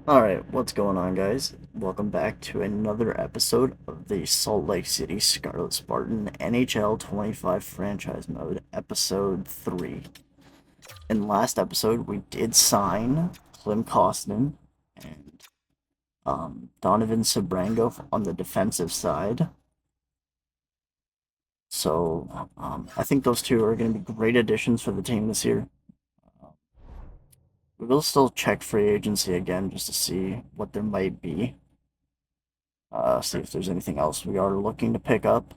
Alright, what's going on, guys? Welcome back to another episode of the Salt Lake City Scarlet Spartan NHL 25 Franchise Mode, Episode 3. In the last episode, we did sign Klim Kostin and Donovan Sabrango on the defensive side. So, I think those two are going to be great additions for the team this year. We will still check free agency again just to see what there might be. See if there's anything else we are looking to pick up.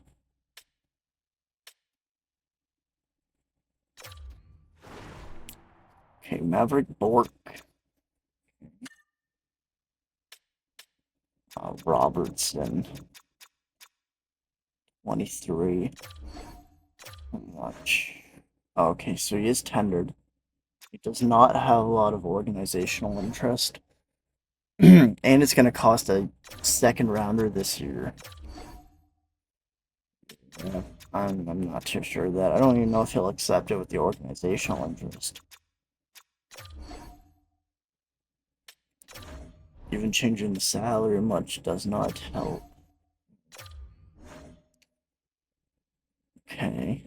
Okay, Maverick Bork, Robertson, 23. How much? Okay, so he is tendered. He does not have a lot of organizational interest. And it's going to cost a second rounder this year. Yeah, I'm not too sure of that. I don't even know if he'll accept it with the organizational interest. Even changing the salary much does not help. Okay.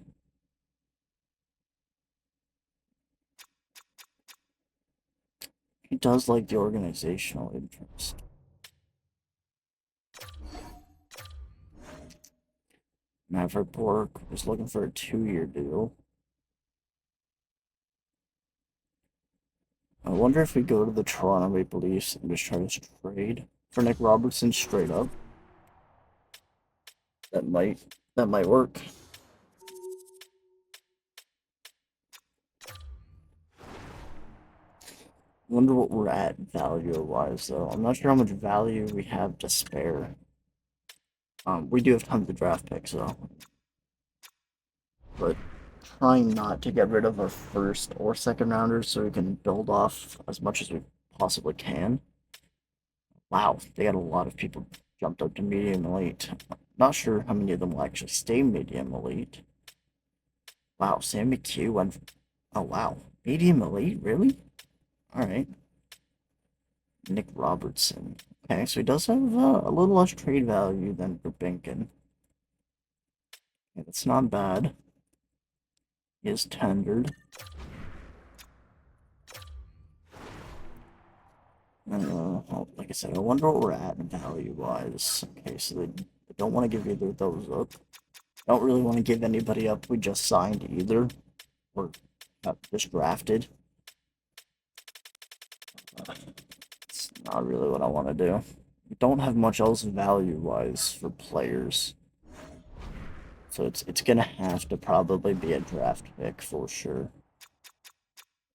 He does like the organizational interest. Maverick Bork was looking for a 2-year deal. I wonder if we go to the Toronto Maple Leafs and just try to trade for Nick Robertson straight up. That might work. Wonder what we're at value wise though. I'm not sure how much value we have to spare. We do have tons of draft picks though, but trying not to get rid of our first or second rounders so we can build off as much as we possibly can. Wow, they got a lot of people jumped up to medium elite. Not sure how many of them will actually stay medium elite. Wow, Sam McHugh went. Oh wow, medium elite, really? All right. Nick Robertson. Okay, so he does have a little less trade value than Grbinkin. Okay, that's not bad. He is tendered. Like I said, I wonder what we're at value-wise. Okay, so they don't want to give either of those up. Don't really want to give anybody up we just signed either. Or just drafted. It's not really what I want to do. We don't have much else value-wise for players. So it's gonna have to probably be a draft pick for sure.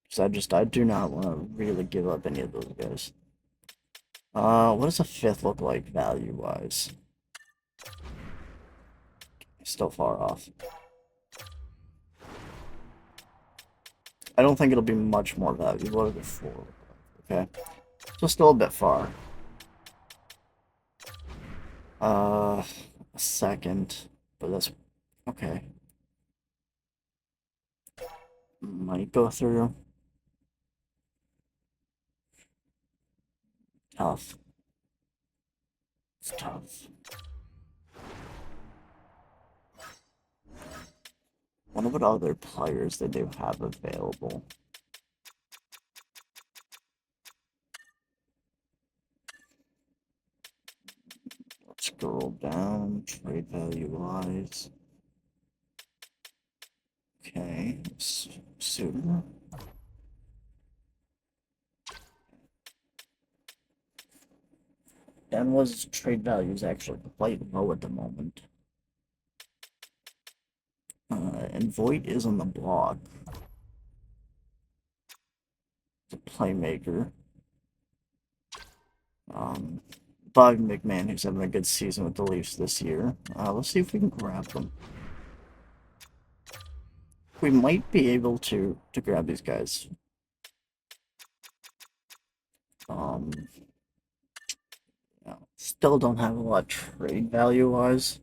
Because I do not want to really give up any of those guys. What does a fifth look like value-wise? Still far off. I don't think it'll be much more value. What are the four? Okay. So still a bit far. A second. But that's okay. Might go through. Tough. It's tough. Wonder what other players they do have available. Scroll down, trade value wise. Okay, Suter. Denwa's trade value is actually quite low at the moment. And Voight is on the block. The playmaker. Um, Bug McMahon, who's having a good season with the Leafs this year. Let's see if we can grab them. We might be able to grab these guys. Um, still don't have a lot trade value wise.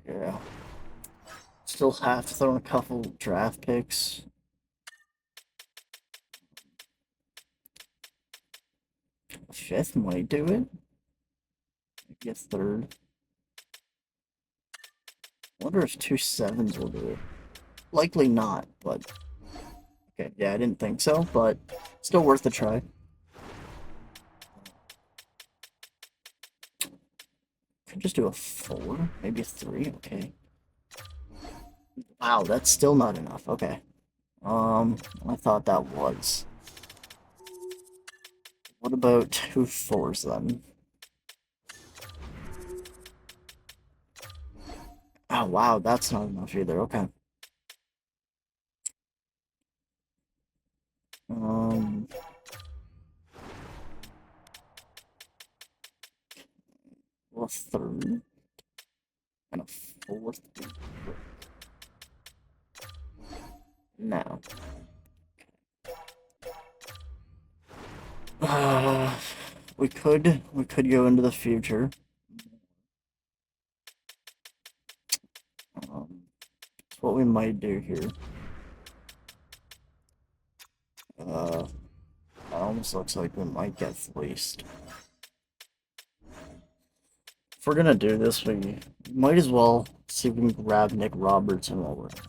Yeah. Still have to throw in a couple draft picks. fifth might do it. Maybe a third. I wonder if two sevens will do it. Likely not, but okay, yeah, I didn't think so, but still worth a try. Could just do a four, maybe a three, okay. Wow, that's still not enough, okay. I thought that was. What about two fours then? Oh wow, that's not enough either, okay. Um, well, a third and a fourth. No. Uh, we could go into the future. That's what we might do here. It almost looks like we might get fleeced. If we're gonna do this, we might as well see if we can grab Nick Robertson while we're at it.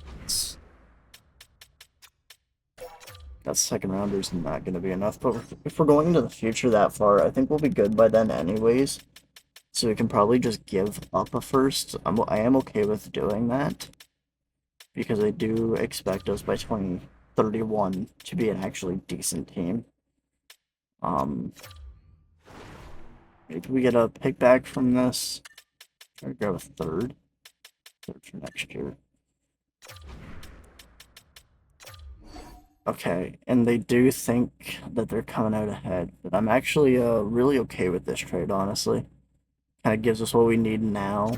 That second rounder is not gonna be enough, but if we're going into the future that far, I think we'll be good by then anyways. So we can probably just give up a first. I am okay with doing that because I do expect us by 2031 to be an actually decent team. Maybe we get a pick back from this. Try to grab a third for next year. Okay, and they do think that they're coming out ahead, but I'm actually really okay with this trade, honestly. Kind of gives us what we need now,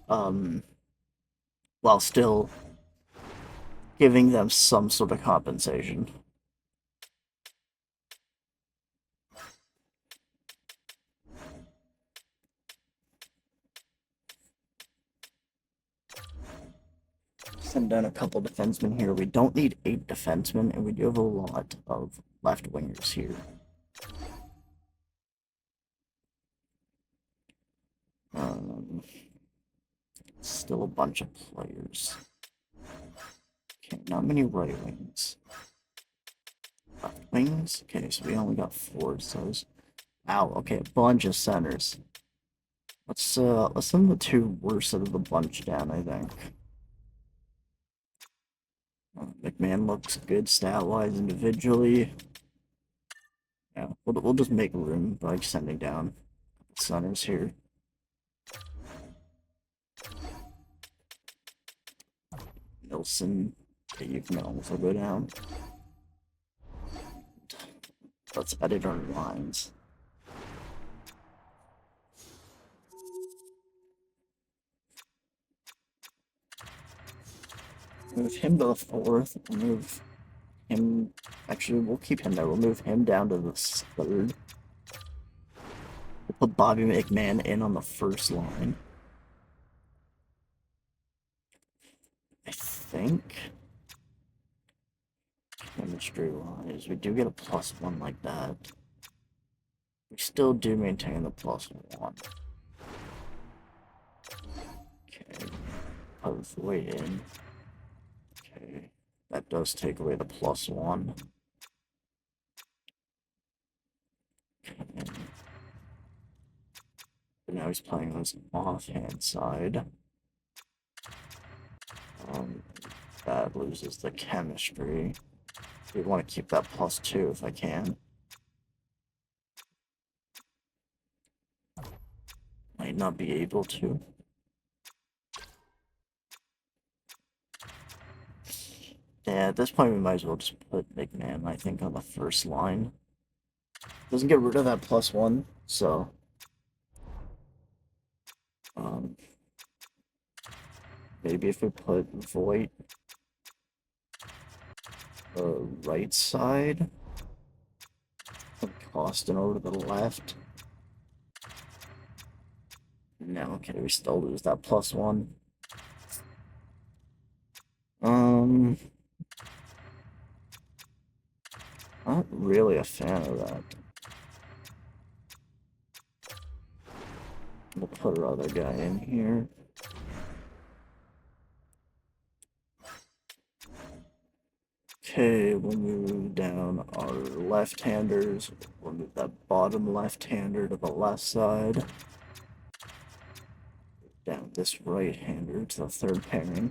um, while still giving them some sort of compensation. Send down a couple defensemen here. We don't need 8 defensemen, and we do have a lot of left wingers here. Still a bunch of players. Okay, not many right wings. Left wings? Okay, so we only got 4 of those. Ow, okay, a bunch of centers. Let's send the 2 worst out of the bunch down, I think. McMahon looks good stat-wise individually. Yeah, we'll just make room by sending down centers here. Nilsson, okay, you can also go down. Let's edit our lines. Move him to the 4th. Move him. Actually, we'll keep him there. We'll move him down to the 3rd. We'll put Bobby McMahon in on the 1st line. I think. Chemistry wise, we do get a +1 like that. We still do maintain the +1. Okay. Avoid in. Okay. That does take away the +1. Okay. But now he's playing on his offhand side. That loses the chemistry. We want to keep that +2 if I can. Might not be able to. Yeah, at this point we might as well just put McMahon, I think, on the 1st line. Doesn't get rid of that +1, so maybe if we put Voight the right side, put Costin over to the left. No, okay, we still lose that +1. Not really a fan of that. put our other guy in here. Okay, we'll move down our left-handers. We'll move that bottom left-hander to the left side. Down this right-hander to the third pairing.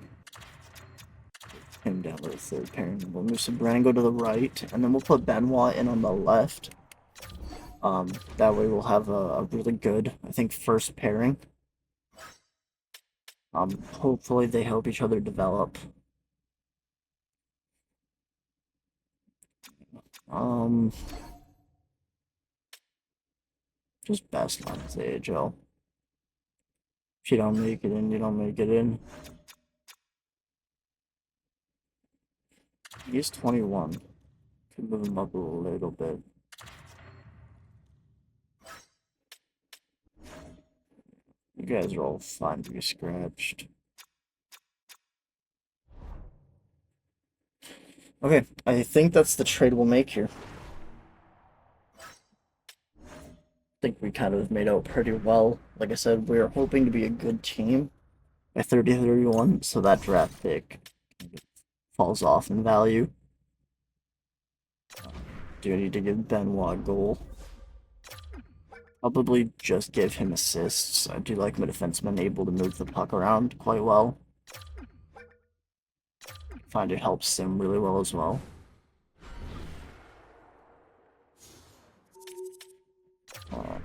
Him down to the third pairing. We'll move Sabrango to the right, and then we'll put Benoit in on the left. That way we'll have a really good, I think, first pairing. Hopefully they help each other develop. Just best on his AHL. If you don't make it in, you don't make it in. He's 21. Could move him up a little bit. You guys are all fine to be scratched. Okay, I think that's the trade we'll make here. I think we kind of made out pretty well. Like I said, we're hoping to be a good team by 30-31, so that draft pick falls off in value. Do need to give Benoit a goal. Probably just give him assists. I do like my defenseman able to move the puck around quite well. Find it helps him really well as well.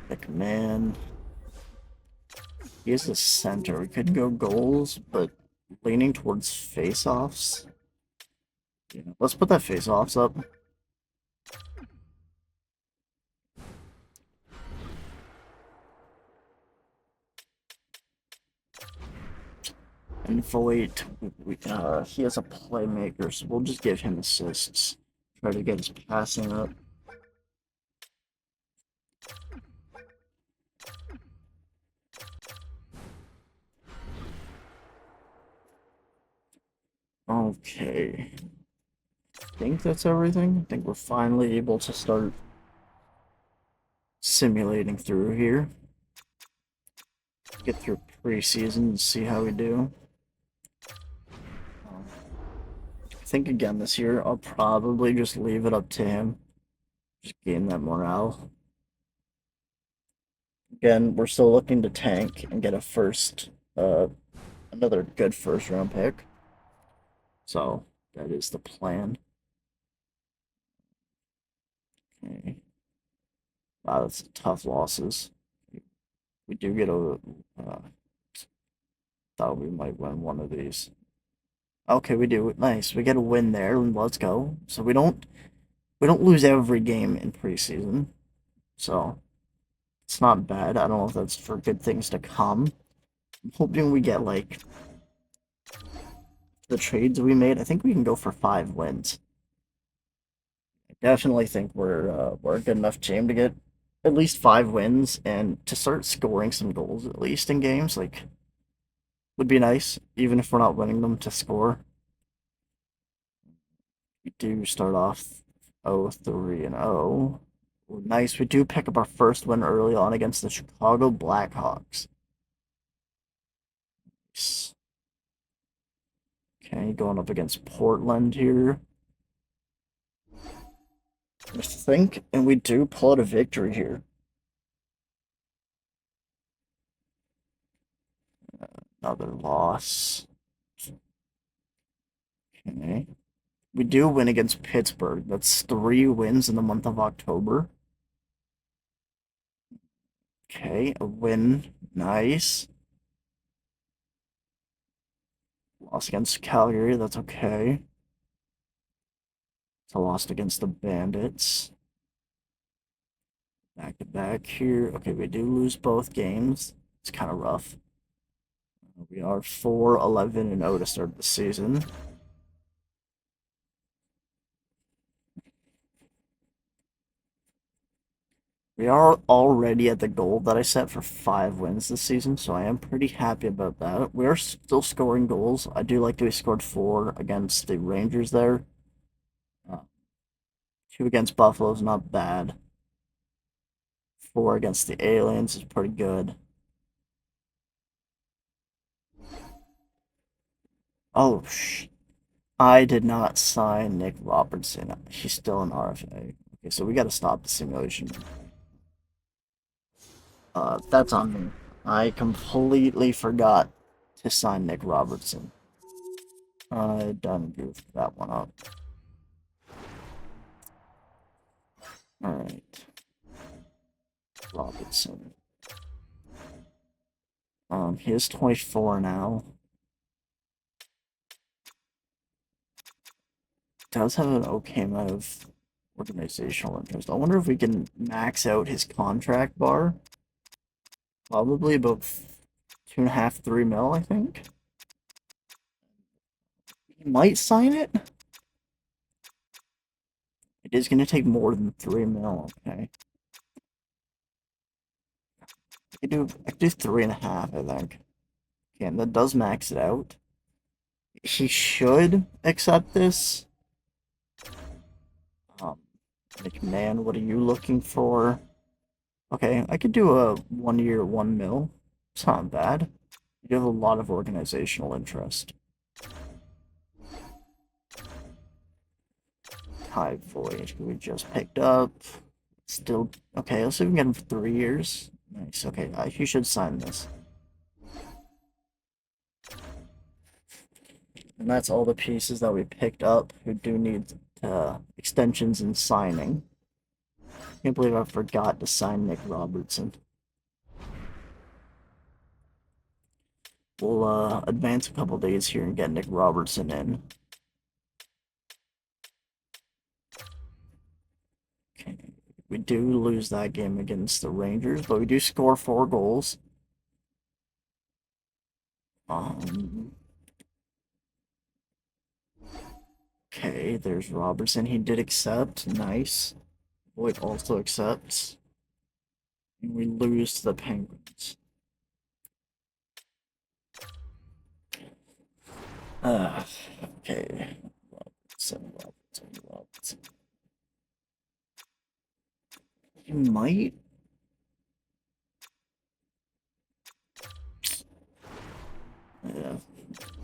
McMahon. He is a center. We could go goals, but leaning towards face-offs. Yeah, let's put that face-offs up. And Voigt, he has a playmaker, so we'll just give him assists. Try to get his passing up. Okay. I think that's everything. I think we're finally able to start simulating through here. Get through preseason and see how we do. I think again this year I'll probably just leave it up to him. Just gain that morale. Again, we're still looking to tank and get a another good first round pick. So that is the plan. Okay. Wow, that's tough losses. We do get a. Thought we might win one of these. Okay, we do. Nice. We get a win there. Let's go. So we don't lose every game in preseason. So it's not bad. I don't know if that's for good things to come. I'm hoping we get like the trades we made. I think we can go for 5 wins. I definitely think we're a good enough team to get at least 5 wins and to start scoring some goals at least in games. Like would be nice, even if we're not winning them to score. We do start off 0-3-0. Nice. We do pick up our first win early on against the Chicago Blackhawks. Nice. Okay, going up against Portland here. I think, and we do pull out a victory here. Another loss. Okay. We do win against Pittsburgh. That's 3 wins in the month of October. Okay, a win. Nice. Loss against Calgary. That's okay. It's a loss against the Bandits. Back to back here. Okay, we do lose both games. It's kind of rough. We are 4-11-0 to start the season. We are already at the goal that I set for 5 wins this season, so I am pretty happy about that. We are still scoring goals. I do like that we scored 4 against the Rangers there. 2 against Buffalo is not bad. 4 against the Aliens is pretty good. Oh, I did not sign Nick Robertson. He's still an RFA. Okay, so we gotta stop the simulation. That's on me. I completely forgot to sign Nick Robertson. I done goofed that one up. Alright. Robertson. He is 24 now. Does have an okay amount of organizational interest. I wonder if we can max out his contract bar. Probably about 2.5, 3 mil, I think. He might sign it. It is gonna take more than 3 mil, okay. I could do 3.5, I think. Okay, and that does max it out. He should accept this. Um, McMahon, what are you looking for? Okay, I could do a 1 year, 1 mil. It's not bad. You have a lot of organizational interest. Tide Voyage, we just picked up. Still, okay, let's see if we can get him for 3 years. Nice, okay, he should sign this. And that's all the pieces that we picked up who do need extensions and signing. Can't believe I forgot to sign Nick Robertson. We'll advance a couple days here and get Nick Robertson in. Okay. We do lose that game against the Rangers, but we do score 4 goals. Um, okay, there's Robertson. He did accept. Nice. Boyd also accepts. And we lose to the Penguins. Okay. Robertson. He might. Yeah.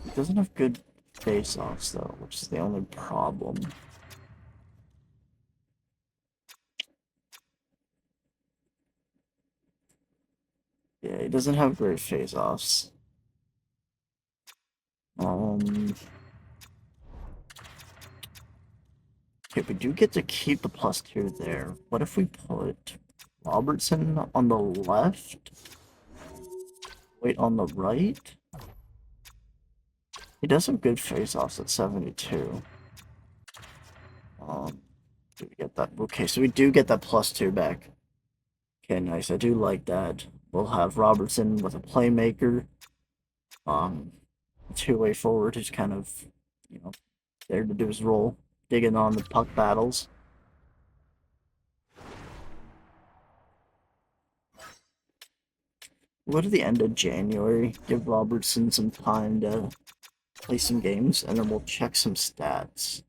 He doesn't have good face-offs, though, which is the only problem. Yeah, he doesn't have great face-offs. Um, okay, we do get to keep the +2 there. What if we put Robertson on the left? Wait, on the right? He does have good face-offs at 72. Do we get that? Okay, so we do get that +2 back. Okay, nice. I do like that. We'll have Robertson with a playmaker. Two-way forward who's kind of, you know, there to do his role, digging on the puck battles. Go to the end of January, give Robertson some time to play some games, and then we'll check some stats.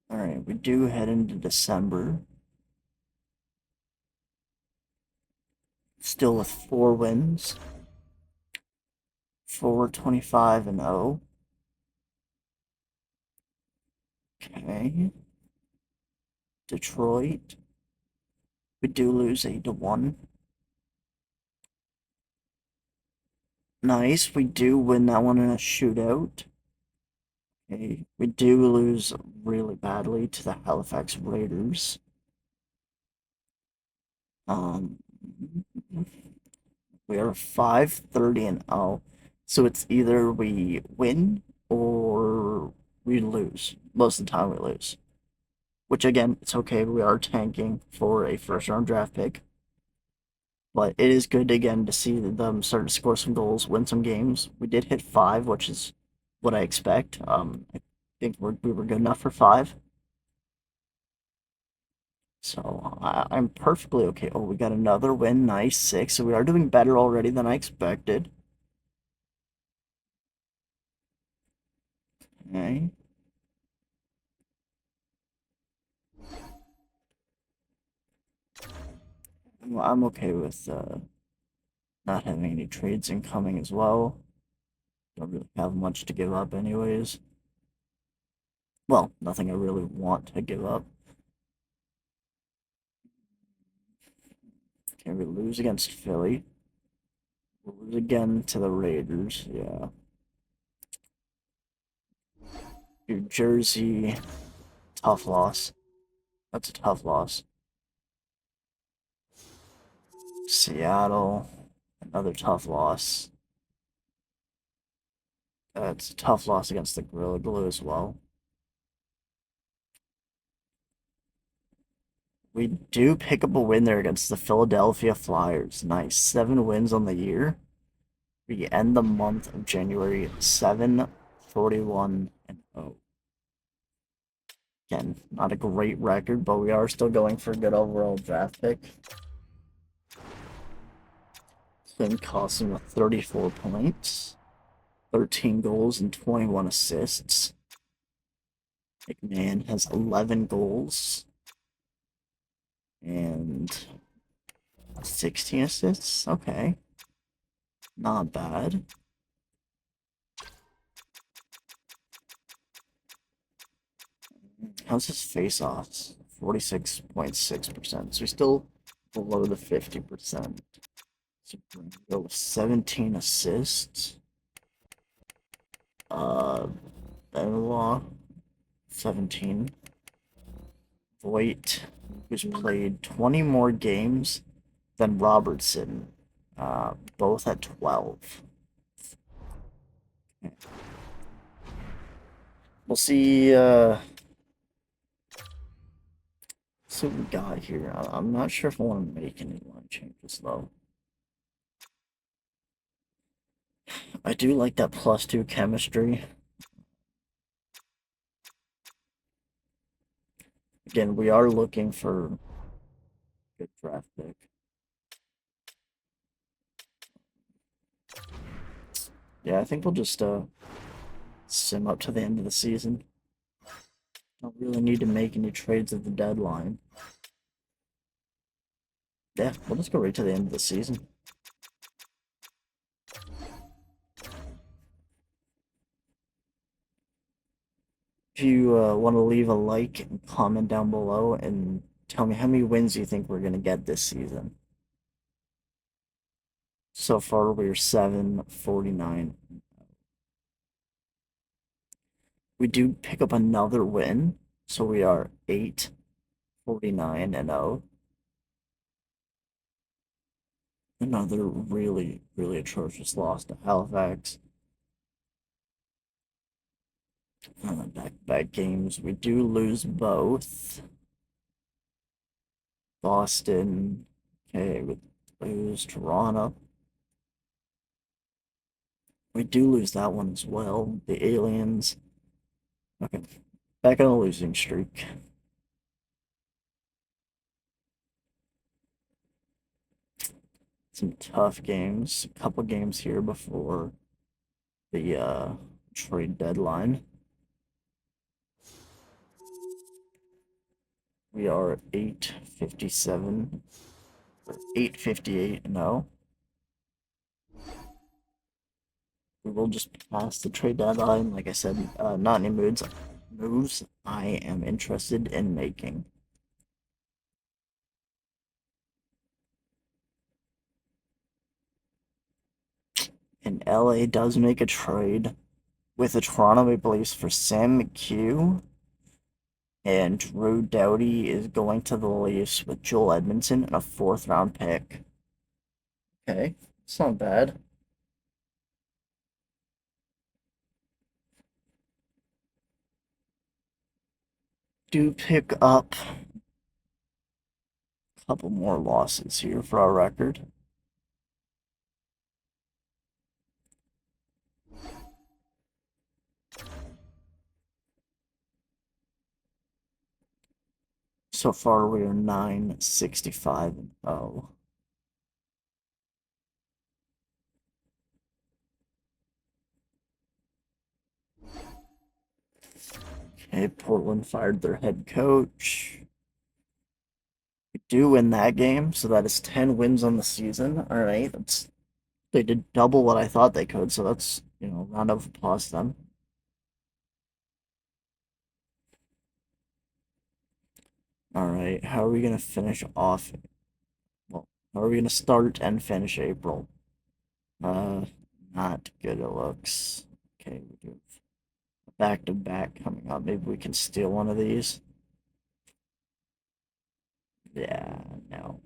Alright, we do head into December. Still with 4 wins. 4-25-0. Okay. Detroit. We do lose 8-1. Nice, we do win that one in a shootout. Okay, we do lose really badly to the Halifax Raiders. Um, we are 5-30-0, so it's either we win or we lose. Most of the time, we lose. Which again, it's okay. We are tanking for a first-round draft pick, but it is good again to see them start to score some goals, win some games. We did hit 5, which is what I expect. I think we were good enough for 5. So I'm perfectly okay. Oh, we got another win. Nice, 6. So we are doing better already than I expected. Okay. Well, I'm okay with not having any trades incoming as well. Don't really have much to give up anyways. Well, nothing I really want to give up. Okay, we lose against Philly. We'll lose again to the Raiders, yeah. New Jersey, tough loss. That's a tough loss. Seattle, another tough loss. It's a tough loss against the Gorilla Glue as well. We do pick up a win there against the Philadelphia Flyers. Nice. 7 wins on the year. We end the month of January 7-41-0. Again, not a great record, but we are still going for a good overall draft pick. Then cost him 34 points, 13 goals, and 21 assists. McMahon has 11 goals and 16 assists. Okay. Not bad. How's his face-offs? 46.6%. So he's still below the 50%. So go with 17 assists. Benoit, 17. Voigt, who's played 20 more games than Robertson, both at 12. We'll see. See what we got here. I'm not sure if I want to make any line changes though. I do like that +2 chemistry. Again, we are looking for a good draft pick. Yeah, I think we'll just sim up to the end of the season. Don't really need to make any trades at the deadline. Yeah, we'll just go right to the end of the season. If you want to leave a like and comment down below and tell me how many wins you think we're going to get this season. So far, we're 7-49. We do pick up another win, so we are 8-49-0. Another really, really atrocious loss to Halifax. Back-to-back games, we do lose both. Boston, okay, we lose Toronto. We do lose that one as well. The Aliens. Okay, back on a losing streak. Some tough games. A couple games here before the trade deadline. We are 8-57 or 8-58-0. We will just pass the trade deadline. Like I said, not any moves I am interested in making. And LA does make a trade with the Toronto Maple Leafs for Sam McHugh. And Drew Doughty is going to the Leafs with Joel Edmondson and a 4th-round pick. Okay, it's not bad. Do pick up a couple more losses here for our record. So far, we are 9-65-0. Okay, Portland fired their head coach. We do win that game, so that is 10 wins on the season. All right, they did double what I thought they could, so that's, round of applause to them. All right, how are we gonna finish off? Well, how are we gonna start and finish April? Uh, Not good it looks. Okay, we do back to back coming up. Maybe we can steal one of these. Yeah, no.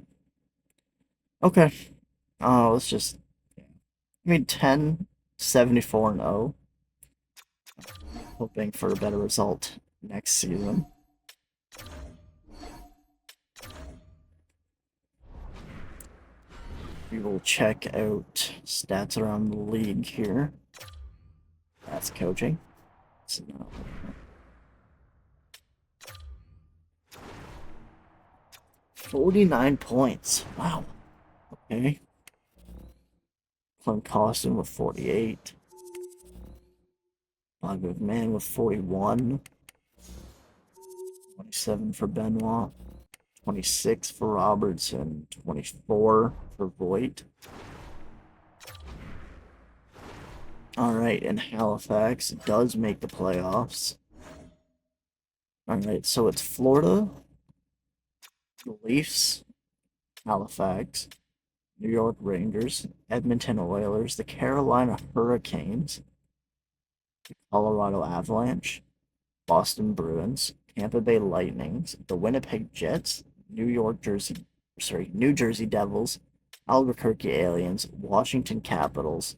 Okay. Let's just. I mean, 10, 74 and 0. Hoping for a better result next season. We will check out stats around the league here. That's coaching. So, 49 points. Wow. Okay. Clint Costin with 48. Bog Man with 41. 27 for Benoit. 26 for Robertson. 24 for Voigt. Alright, and Halifax does make the playoffs. Alright, so it's Florida, the Leafs, Halifax, New York Rangers, Edmonton Oilers, the Carolina Hurricanes, the Colorado Avalanche, Boston Bruins, Tampa Bay Lightnings, the Winnipeg Jets, New Jersey Devils, Albuquerque Aliens, Washington Capitals,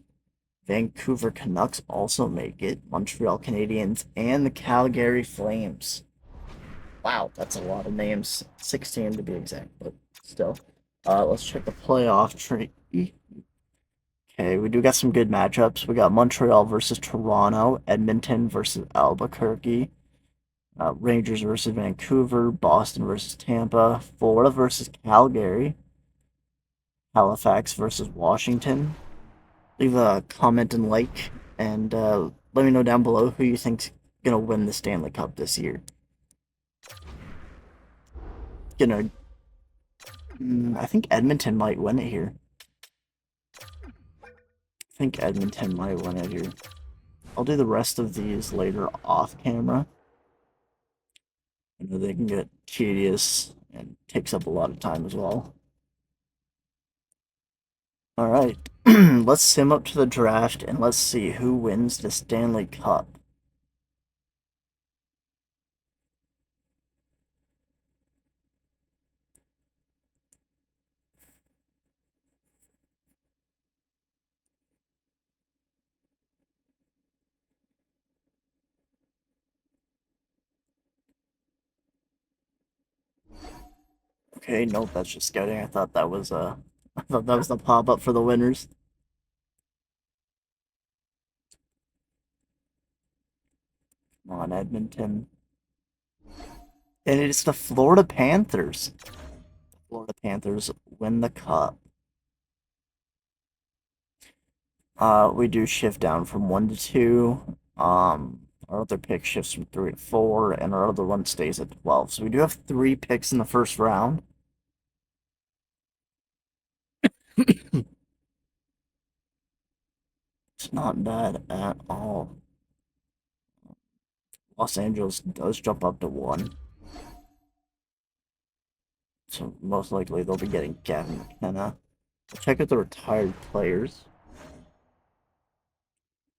Vancouver Canucks also make it, Montreal Canadiens, and the Calgary Flames. Wow, that's a lot of names. 16 to be exact, but still. Let's check the playoff tree. Okay, we do got some good matchups. We got Montreal versus Toronto, Edmonton versus Albuquerque, Rangers versus Vancouver, Boston versus Tampa, Florida versus Calgary, Halifax versus Washington. Leave a comment and like, and let me know down below who you think's gonna win the Stanley Cup this year. Gonna, I think Edmonton might win it here. I think Edmonton might win it here. I'll do the rest of these later off camera. I know they can get tedious and takes up a lot of time as well. Alright, let's sim up to the draft and let's see who wins the Stanley Cup. Okay, nope, that's just scouting. I thought that was I thought that was the pop-up for the winners. Come on, Edmonton. And it's the Florida Panthers. The Florida Panthers win the cup. We do shift down from 1 to 2. Our other pick shifts from 3 to 4, and our other one stays at 12. So we do have 3 picks in the first round. It's not bad at all. Los Angeles does jump up to 1. So most likely they'll be getting Gavin McKenna. We'll check out the retired players.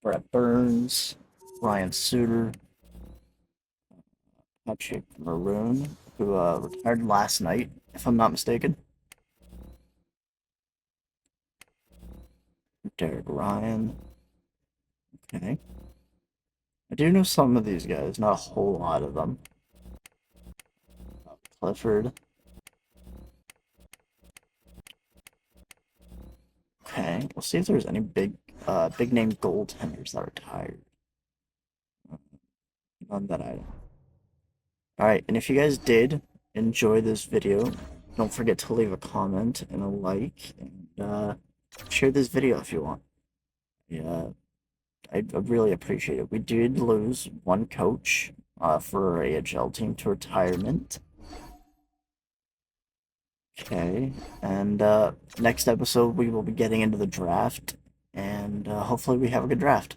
Brett Burns, Ryan Suter, Patrick Maroon, who retired last night, if I'm not mistaken. Derek Ryan. Okay. I do know some of these guys, not a whole lot of them. Clifford. Okay, we'll see if there's any big name goaltenders that retired. None that I know. Alright, and if you guys did enjoy this video, don't forget to leave a comment and a like, and share this video if you want. Yeah, I'd really appreciate it. We did lose one coach. for our AHL team to retirement. Okay, and next episode we will be getting into the draft, and hopefully we have a good draft.